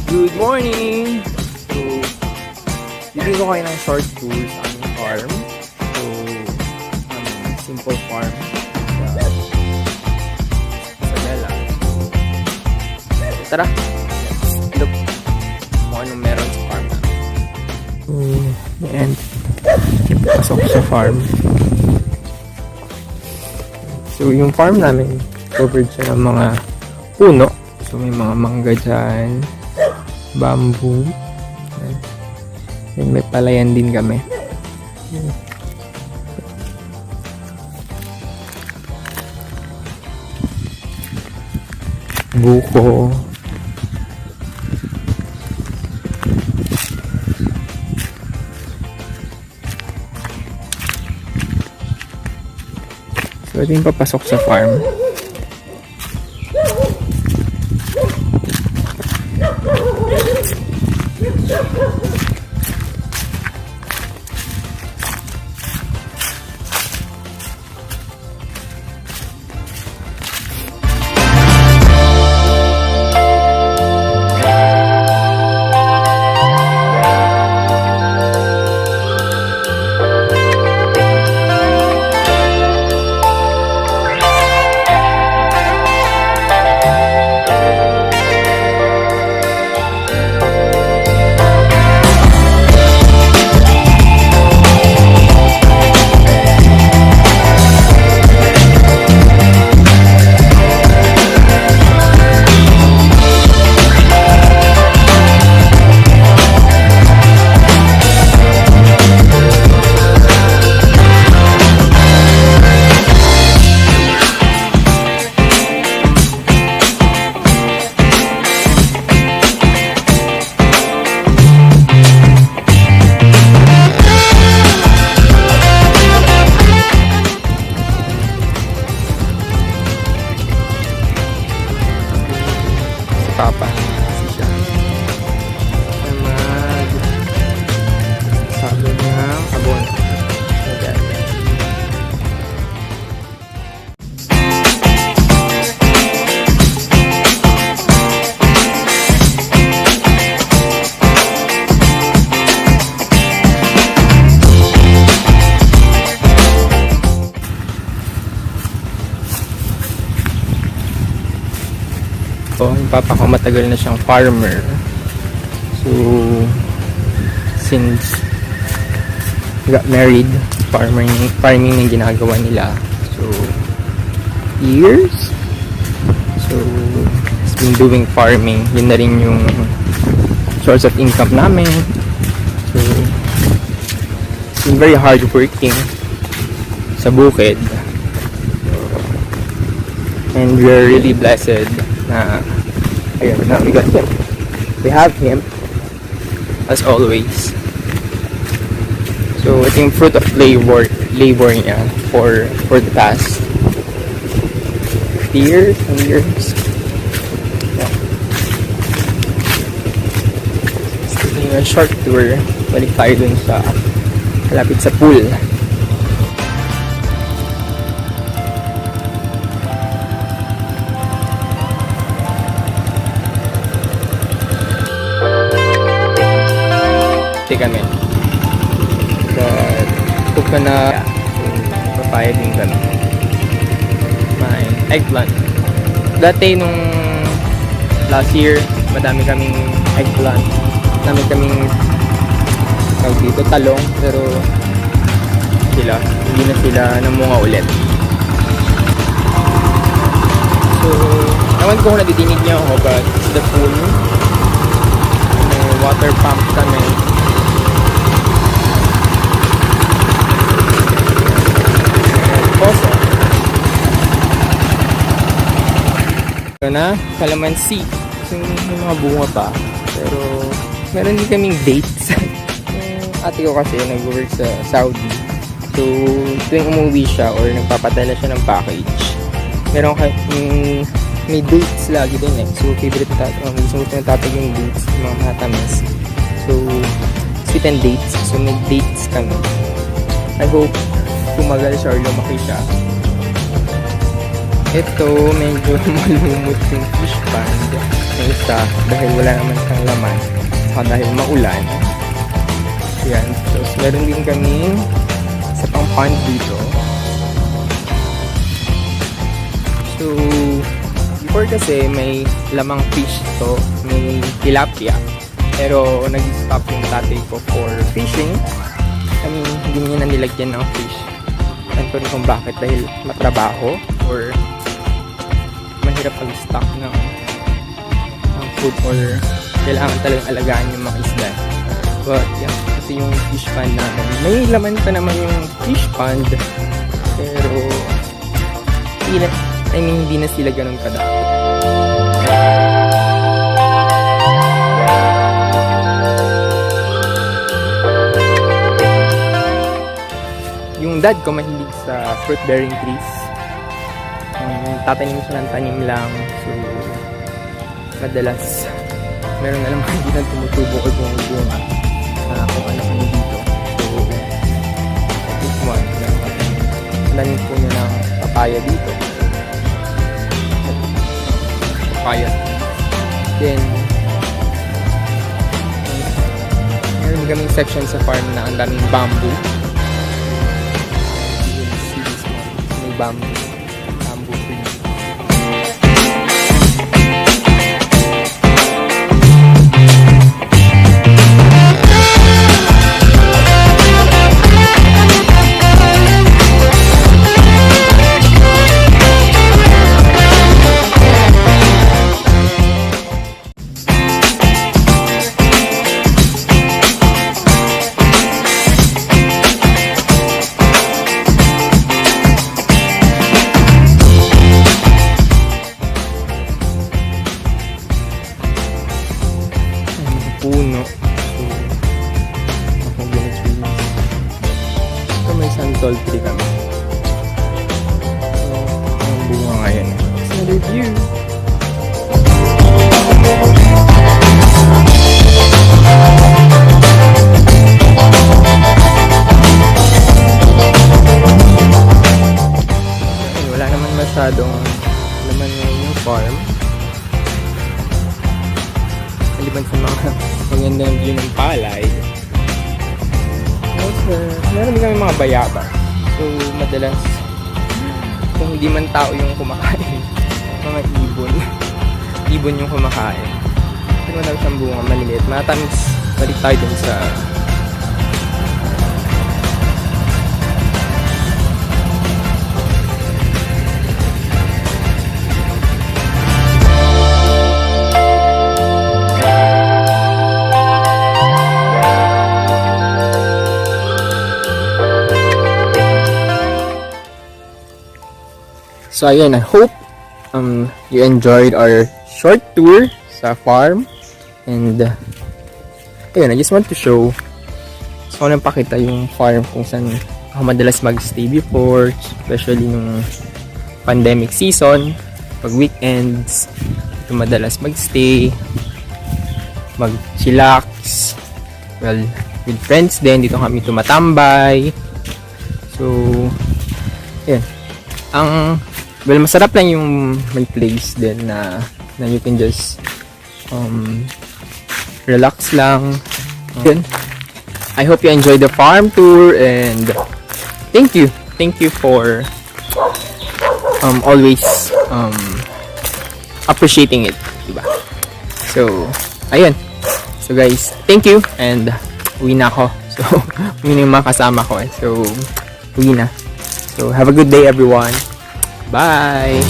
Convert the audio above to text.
Good morning! So, bigyan ko kayo ng short tour sa aming farm. So, simple farm. Sa Bella. So, tara! Look kung anong meron sa farm namin. So, and pasok sa farm. So, yung farm namin, covered siya ng mga puno. So, may mga mangga dyan, bamboo, and may palayan din kami. Buko. So, ito yung papasok sa farm. Papa siya sabi ng abon. So, yung papa ko matagal na siyang farmer. So, since got married, farming yung ginagawa nila. So, years. So, he's been doing farming. Yun na rin yung source of income namin. So, it's been very hardworking sa bukid. And we're really blessed na ayun, na we got him. We have him as always. So, ito yung fruit of labor niya for the past years and years. Yeah. So, yung short tour, balik tayo dun sa malapit sa pool. Kami but cook ka na papaya din kami. May eggplant dati nung last year, madami kaming eggplant, madami kaming tawag dito talong, pero hindi na sila namunga ulit. So naman ko kung nadidinig niyo ako, but the pool, water pump kami. Ito na, calamansi. So, may mga bunga pa. Pero, meron din kaming dates. Yung ate ko kasi nag-work sa Saudi. So, tuwing umuwi siya or nagpapadala siya ng package, meron may dates lagi din eh. So, favorite gusto ng tatag yung dates, yung mga matamis. So, sweet and dates. So, may dates kami. I hope tumagal siya or lumaki siya. Ito, medyo malumot yung fish pond. Yung isa, dahil wala naman siyang laman. Saka dahil maulan. Yan. So, meron din kami sa pang pond dito. So, before kasi may lamang fish to. May tilapia. Pero, nag-stop yung tatay ko for fishing. I mean, hindi niya na nilagyan ng fish. Ano rin kung bakit. Dahil matrabaho or mahirap pag-stock ng food or kailangan talagang alagaan yung mga isda. But yeah, kasi yung fish pond namin, may laman pa naman yung fish pond, pero hindi na sila ganun kadami. Yung dad ko mahilig sa fruit bearing trees. Tatanim siya ng tanim lang. So, madalas meron na lang hindi na tumutubo o bumubunga kung ano kami dito. So, this one, tanim po niya ng papaya dito. Papaya. Then, meron kaming section sa farm na ang daming bamboo. You can see this one. May bamboo. Puno. So, ako ganit trees. So, may santol tree kami. So, ang bunga ngayon. It's a review. Wala naman masyadong laman ngayon yung farm. Maliban sa mga magandang view ng palay. Meron din kami mga bayaba. So, madalas kung hindi man tao yung kumakain, mga ibon yung kumakain. Pero wala siyang bunga, maliliit. Matamis, balik tayo dun sa So ayun, I hope you enjoyed our short tour sa farm. And ayun, I just want to show. So nang pakita yung farm kung saan ako madalas magstay before, especially nung pandemic season, pag weekends, ito madalas magstay, mag-chillax, well, with friends din, dito kami tumatambay. So ayun, well, masarap lang yung may place din na you can just relax lang. Then, I hope you enjoyed the farm tour and thank you for always appreciating it, diba? So, ayun. So guys, thank you and uwi na ako. So, uwi na yung mga kasama ko. So, uwi na. So, have a good day everyone. Bye!